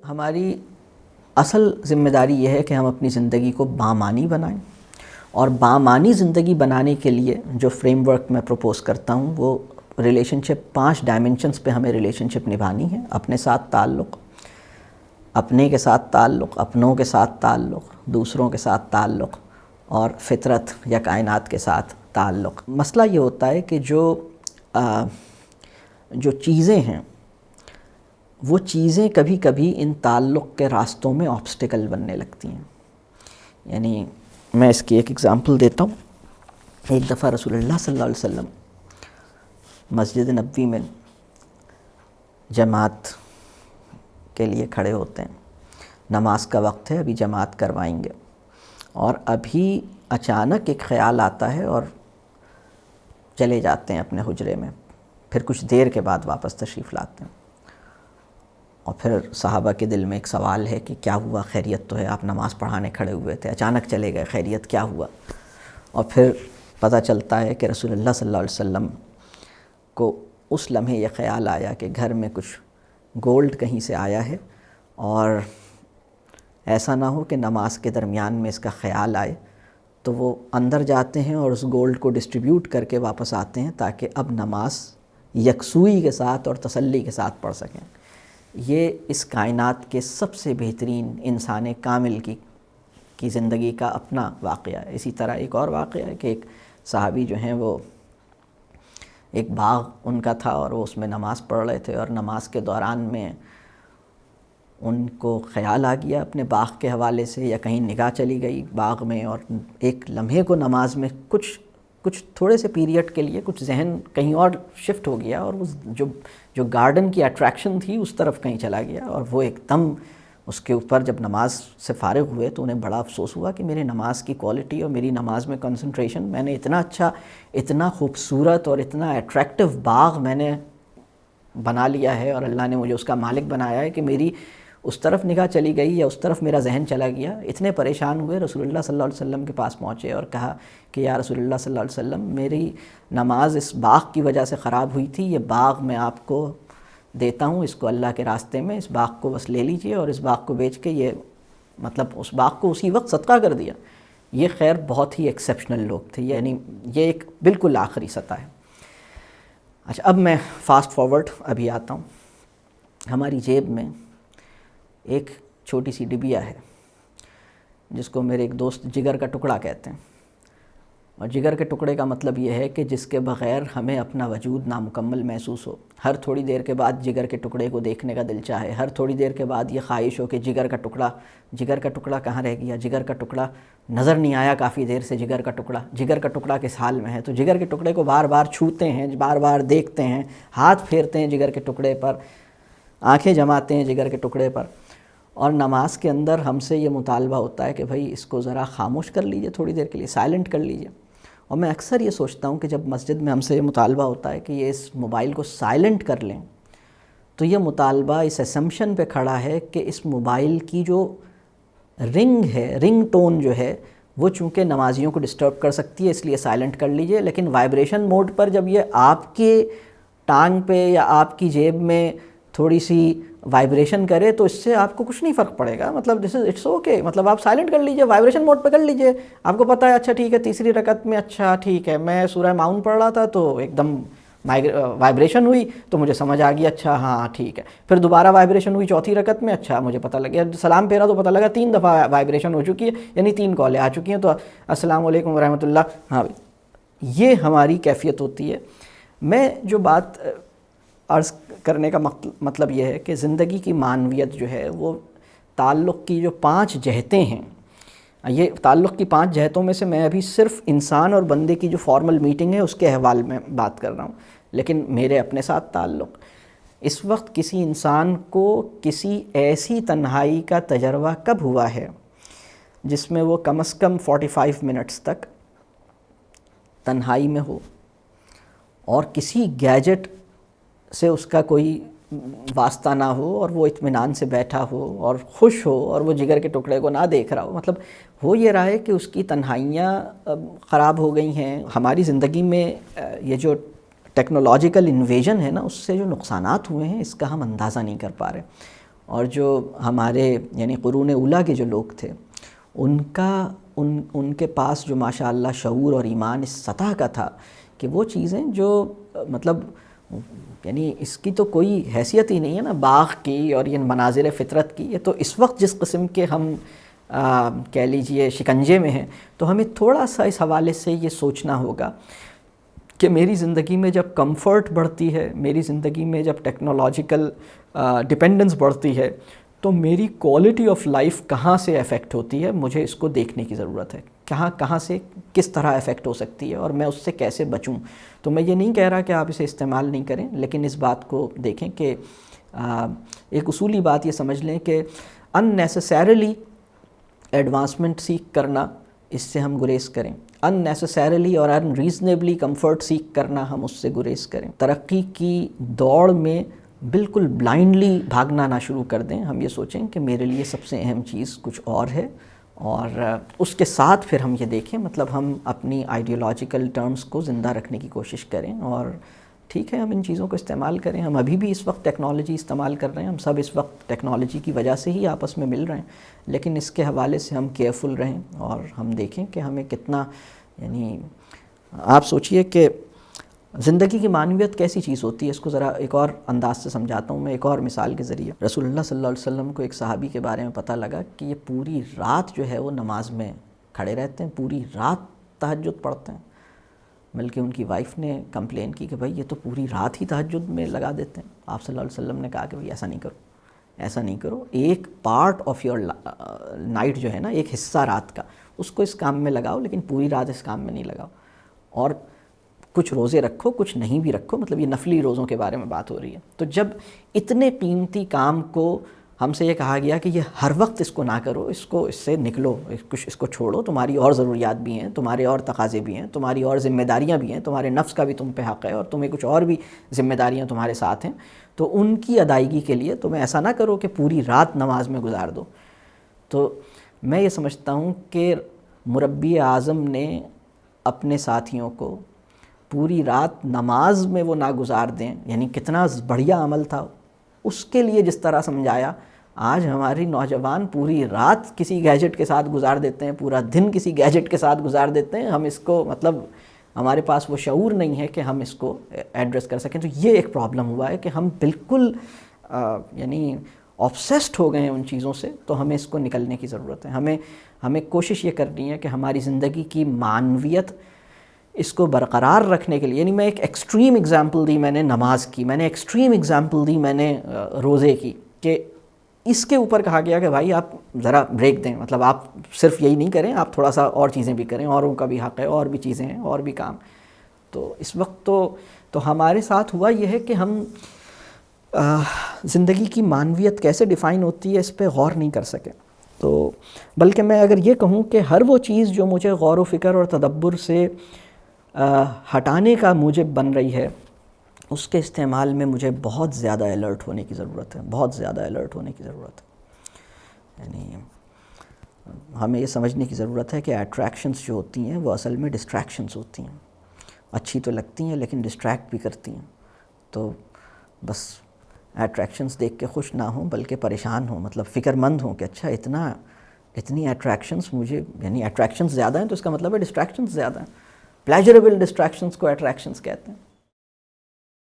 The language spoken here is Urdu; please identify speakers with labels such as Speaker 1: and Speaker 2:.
Speaker 1: ہماری اصل ذمہ داری یہ ہے کہ ہم اپنی زندگی کو بامعنی بنائیں، اور بامعنی زندگی بنانے کے لیے جو فریم ورک میں پروپوز کرتا ہوں وہ ریلیشن شپ 5 ڈائمنشنز پہ ہمیں ریلیشن شپ نبھانی ہے۔ اپنے ساتھ تعلق، اپنے کے ساتھ تعلق، اپنوں کے ساتھ تعلق، دوسروں کے ساتھ تعلق، اور فطرت یا کائنات کے ساتھ تعلق۔ مسئلہ یہ ہوتا ہے کہ جو چیزیں ہیں وہ چیزیں کبھی کبھی ان تعلق کے راستوں میں آبسٹیکل بننے لگتی ہیں۔ یعنی میں اس کی ایک اگزامپل دیتا ہوں۔ ایک دفعہ رسول اللہ صلی اللہ علیہ وسلم مسجد نبوی میں جماعت کے لیے کھڑے ہوتے ہیں، نماز کا وقت ہے، ابھی جماعت کروائیں گے، اور ابھی اچانک ایک خیال آتا ہے اور چلے جاتے ہیں اپنے حجرے میں، پھر کچھ دیر کے بعد واپس تشریف لاتے ہیں، اور پھر صحابہ کے دل میں ایک سوال ہے کہ کیا ہوا، خیریت تو ہے، آپ نماز پڑھانے کھڑے ہوئے تھے، اچانک چلے گئے، خیریت کیا ہوا؟ اور پھر پتہ چلتا ہے کہ رسول اللہ صلی اللہ علیہ وسلم کو اس لمحے یہ خیال آیا کہ گھر میں کچھ گولڈ کہیں سے آیا ہے، اور ایسا نہ ہو کہ نماز کے درمیان میں اس کا خیال آئے، تو وہ اندر جاتے ہیں اور اس گولڈ کو ڈسٹریبیوٹ کر کے واپس آتے ہیں تاکہ اب نماز یکسوئی کے ساتھ اور تسلی کے ساتھ پڑھ سکیں۔ یہ اس کائنات کے سب سے بہترین انسان کامل کی زندگی کا اپنا واقعہ ہے۔ اسی طرح ایک اور واقعہ ہے کہ ایک صحابی جو ہیں وہ ایک باغ ان کا تھا اور وہ اس میں نماز پڑھ رہے تھے، اور نماز کے دوران میں ان کو خیال آ گیا اپنے باغ کے حوالے سے، یا کہیں نگاہ چلی گئی باغ میں، اور ایک لمحے کو نماز میں کچھ تھوڑے سے پیریڈ کے لیے کچھ ذہن کہیں اور شفٹ ہو گیا، اور جو گارڈن کی اٹریکشن تھی اس طرف کہیں چلا گیا، اور وہ ایک دم اس کے اوپر جب نماز سے فارغ ہوئے تو انہیں بڑا افسوس ہوا کہ میری نماز کی کوالٹی اور میری نماز میں کنسنٹریشن، میں نے اتنا اچھا، اتنا خوبصورت اور اتنا اٹریکٹیو باغ میں نے بنا لیا ہے، اور اللہ نے مجھے اس کا مالک بنایا ہے کہ میری اس طرف نگاہ چلی گئی یا اس طرف میرا ذہن چلا گیا۔ اتنے پریشان ہوئے، رسول اللہ صلی اللہ علیہ وسلم کے پاس پہنچے اور کہا کہ یا رسول اللہ صلی اللہ علیہ وسلم، میری نماز اس باغ کی وجہ سے خراب ہوئی تھی، یہ باغ میں آپ کو دیتا ہوں، اس کو اللہ کے راستے میں، اس باغ کو بس لے لیجئے، اور اس باغ کو بیچ کے یہ اس باغ کو اسی وقت صدقہ کر دیا۔ یہ خیر بہت ہی ایکسیپشنل لوگ تھے، یعنی یہ ایک بالکل آخری سطح ہے۔ اچھا، اب میں فاسٹ فارورڈ ابھی آتا ہوں۔ ہماری جیب میں ایک چھوٹی سی ڈبیا ہے جس کو میرے ایک دوست جگر کا ٹکڑا کہتے ہیں، اور جگر کے ٹکڑے کا مطلب یہ ہے کہ جس کے بغیر ہمیں اپنا وجود نامکمل محسوس ہو۔ ہر تھوڑی دیر کے بعد جگر کے ٹکڑے کو دیکھنے کا دل چاہے، ہر تھوڑی دیر کے بعد یہ خواہش ہو کہ جگر کا ٹکڑا کہاں رہ گیا، جگر کا ٹکڑا نظر نہیں آیا کافی دیر سے، جگر کا ٹکڑا کس حال میں ہے، تو جگر کے ٹکڑے کو بار بار چھوتے ہیں، بار بار دیکھتے ہیں، ہاتھ پھیرتے ہیں جگر کے ٹکڑے پر، آنکھیں جماتے ہیں جگر کے ٹکڑے پر۔ اور نماز کے اندر ہم سے یہ مطالبہ ہوتا ہے کہ بھائی اس کو ذرا خاموش کر لیجئے، تھوڑی دیر کے لیے سائلنٹ کر لیجئے۔ اور میں اکثر یہ سوچتا ہوں کہ جب مسجد میں ہم سے یہ مطالبہ ہوتا ہے کہ یہ اس موبائل کو سائلنٹ کر لیں، تو یہ مطالبہ اس اسمپشن پہ کھڑا ہے کہ اس موبائل کی جو رنگ ٹون جو ہے وہ چونکہ نمازیوں کو ڈسٹرب کر سکتی ہے، اس لیے سائلنٹ کر لیجئے، لیکن وائبریشن موڈ پر جب یہ آپ کے ٹانگ پہ یا آپ کی جیب میں تھوڑی سی وائبریشن کرے تو اس سے آپ کو کچھ نہیں فرق پڑے گا، مطلب اٹس اوکے، مطلب آپ سائلنٹ کر لیجئے، وائبریشن موڈ پہ کر لیجئے، آپ کو پتہ ہے اچھا ٹھیک ہے، تیسری رکعت میں اچھا ٹھیک ہے، میں سورہ معون پڑھ رہا تھا تو ایک دم وائبریشن ہوئی تو مجھے سمجھ آ گیا اچھا ہاں ٹھیک ہے، پھر دوبارہ وائبریشن ہوئی چوتھی رکعت میں، اچھا مجھے پتہ لگا، سلام پھیرا تو پتہ لگا 3 دفعہ وائبریشن ہو چکی ہے، یعنی 3 کالیں آ چکی ہیں، تو السلام علیکم ورحمۃ اللہ۔ ہاں، یہ ہماری کیفیت ہوتی ہے۔ میں جو بات عرض کرنے کا مطلب یہ ہے کہ زندگی کی معنویت جو ہے وہ تعلق کی جو 5 جہتیں ہیں، یہ تعلق کی 5 جہتوں میں سے میں ابھی صرف انسان اور بندے کی جو فارمل میٹنگ ہے اس کے حوالے میں بات کر رہا ہوں، لیکن میرے اپنے ساتھ تعلق، اس وقت کسی انسان کو کسی ایسی تنہائی کا تجربہ کب ہوا ہے جس میں وہ کم از کم 45 منٹس تک تنہائی میں ہو اور کسی گیجٹ سے اس کا کوئی واسطہ نہ ہو، اور وہ اطمینان سے بیٹھا ہو اور خوش ہو، اور وہ جگر کے ٹکڑے کو نہ دیکھ رہا ہو؟ مطلب ہو یہ رہا ہے کہ اس کی تنہائیاں خراب ہو گئی ہیں۔ ہماری زندگی میں یہ جو ٹیکنالوجیکل انویژن ہے نا، اس سے جو نقصانات ہوئے ہیں اس کا ہم اندازہ نہیں کر پا رہے، اور جو ہمارے یعنی قرون اولیٰ کے جو لوگ تھے ان کے پاس جو ماشاء اللہ شعور اور ایمان اس سطح کا تھا کہ وہ چیزیں جو مطلب یعنی اس کی تو کوئی حیثیت ہی نہیں ہے نا باغ کی اور یہ مناظر فطرت کی. یہ تو اس وقت جس قسم کے ہم کہہ لیجئے شکنجے میں ہیں, تو ہمیں تھوڑا سا اس حوالے سے یہ سوچنا ہوگا کہ میری زندگی میں جب کمفرٹ بڑھتی ہے, میری زندگی میں جب ٹیکنالوجیکل ڈپینڈنس بڑھتی ہے, تو میری کوالٹی آف لائف کہاں سے افیکٹ ہوتی ہے, مجھے اس کو دیکھنے کی ضرورت ہے. کہاں سے کس طرح افیکٹ ہو سکتی ہے اور میں اس سے کیسے بچوں. تو میں یہ نہیں کہہ رہا کہ آپ اسے استعمال نہیں کریں, لیکن اس بات کو دیکھیں کہ ایک اصولی بات یہ سمجھ لیں کہ unnecessarily ایڈوانسمنٹ سیکھ کرنا, اس سے ہم گریز کریں. unnecessarily اور unreasonably کمفرٹ سیکھ کرنا, ہم اس سے گریز کریں. ترقی کی دوڑ میں بالکل بلائنڈلی بھاگنا نہ شروع کر دیں. ہم یہ سوچیں کہ میرے لیے سب سے اہم چیز کچھ اور ہے, اور اس کے ساتھ پھر ہم یہ دیکھیں مطلب ہم اپنی آئیڈیولوجیکل ٹرمز کو زندہ رکھنے کی کوشش کریں. اور ٹھیک ہے, ہم ان چیزوں کو استعمال کریں. ہم ابھی بھی اس وقت ٹیکنالوجی استعمال کر رہے ہیں, ہم سب اس وقت ٹیکنالوجی کی وجہ سے ہی آپس میں مل رہے ہیں, لیکن اس کے حوالے سے ہم کیئرفل رہیں اور ہم دیکھیں کہ ہمیں کتنا, یعنی آپ سوچئے کہ زندگی کی معنویت کیسی چیز ہوتی ہے. اس کو ذرا ایک اور انداز سے سمجھاتا ہوں میں, ایک اور مثال کے ذریعے. رسول اللہ صلی اللہ علیہ وسلم کو ایک صحابی کے بارے میں پتہ لگا کہ یہ پوری رات جو ہے وہ نماز میں کھڑے رہتے ہیں, پوری رات تہجد پڑھتے ہیں. بلکہ ان کی وائف نے کمپلین کی کہ بھائی یہ تو پوری رات ہی تہجد میں لگا دیتے ہیں. آپ صلی اللہ علیہ وسلم نے کہا کہ بھائی ایسا نہیں کرو, ایک پارٹ آف یور نائٹ جو ہے نا, ایک حصہ رات کا, اس کو اس کام میں لگاؤ, لیکن پوری رات اس کام میں نہیں لگاؤ. اور کچھ روزے رکھو, کچھ نہیں بھی رکھو, مطلب یہ نفلی روزوں کے بارے میں بات ہو رہی ہے. تو جب اتنے قیمتی کام کو ہم سے یہ کہا گیا کہ یہ ہر وقت اس کو نہ کرو, اس سے نکلو, اس کو چھوڑو, تمہاری اور ضروریات بھی ہیں, تمہارے اور تقاضے بھی ہیں, تمہاری اور ذمہ داریاں بھی ہیں, تمہارے نفس کا بھی تم پہ حق ہے, اور تمہیں کچھ اور بھی ذمہ داریاں تمہارے ساتھ ہیں, تو ان کی ادائیگی کے لیے تمہیں ایسا نہ کرو کہ پوری رات نماز میں گزار دو. تو میں یہ سمجھتا ہوں کہ مربی اعظم نے اپنے ساتھیوں کو پوری رات نماز میں وہ نہ گزار دیں, یعنی کتنا بڑھیا عمل تھا, اس کے لیے جس طرح سمجھایا. آج ہماری نوجوان پوری رات کسی گیجٹ کے ساتھ گزار دیتے ہیں, پورا دن کسی گیجٹ کے ساتھ گزار دیتے ہیں. ہم اس کو مطلب ہمارے پاس وہ شعور نہیں ہے کہ ہم اس کو ایڈریس کر سکیں. تو یہ ایک پرابلم ہوا ہے کہ ہم بالکل یعنی آبسیسڈ ہو گئے ہیں ان چیزوں سے. تو ہمیں اس کو نکلنے کی ضرورت ہے. ہمیں کوشش یہ کرنی ہے کہ ہماری زندگی کی معنویت اس کو برقرار رکھنے کے لیے, یعنی میں ایک ایکسٹریم اگزامپل دی میں نے نماز کی, میں نے ایکسٹریم اگزامپل دی میں نے روزے کی, کہ اس کے اوپر کہا گیا کہ بھائی آپ ذرا بریک دیں, مطلب آپ صرف یہی نہیں کریں, آپ تھوڑا سا اور چیزیں بھی کریں, اوروں کا بھی حق ہے, اور بھی چیزیں ہیں, اور بھی کام. تو اس وقت تو ہمارے ساتھ ہوا یہ ہے کہ ہم زندگی کی معنویت کیسے ڈیفائن ہوتی ہے اس پہ غور نہیں کر سکے. تو بلکہ میں اگر یہ کہوں کہ ہر وہ چیز جو مجھے غور و فکر اور تدبر سے ہٹانے کا موجب بن رہی ہے, اس کے استعمال میں مجھے بہت زیادہ الرٹ ہونے کی ضرورت ہے, بہت زیادہ الرٹ ہونے کی ضرورت ہے. یعنی ہمیں یہ سمجھنے کی ضرورت ہے کہ اٹریکشنز جو ہوتی ہیں وہ اصل میں ڈسٹریکشنز ہوتی ہیں. اچھی تو لگتی ہیں لیکن ڈسٹریکٹ بھی کرتی ہیں. تو بس اٹریکشنز دیکھ کے خوش نہ ہوں بلکہ پریشان ہوں, مطلب فکر مند ہوں کہ اچھا اتنی اٹریکشنز مجھے, یعنی اٹریکشنز زیادہ ہیں تو اس کا مطلب ہے ڈسٹریکشنز زیادہ ہیں. پلیجریبل ڈسٹریکشنز کو اٹریکشنز کہتے ہیں.